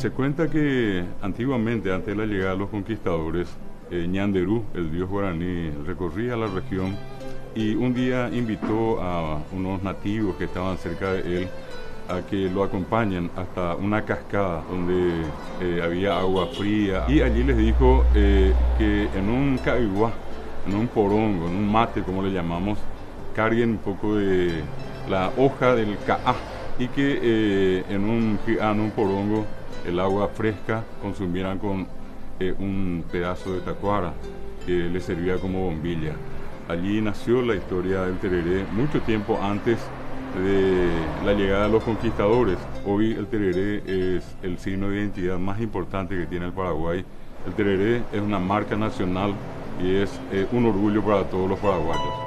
Se cuenta que antiguamente, antes de la llegada de los conquistadores, Ñanderú, el dios guaraní, recorría la región y un día invitó a unos nativos que estaban cerca de él a que lo acompañen hasta una cascada donde había agua fría, y allí les dijo que en un caiguá, en un porongo, en un mate como le llamamos, carguen un poco de la hoja del caá y que en un porongo el agua fresca consumieran con un pedazo de tacuara que le servía como bombilla. Allí nació la historia del tereré mucho tiempo antes de la llegada de los conquistadores. Hoy el tereré es el signo de identidad más importante que tiene el Paraguay. El tereré es una marca nacional y es un orgullo para todos los paraguayos.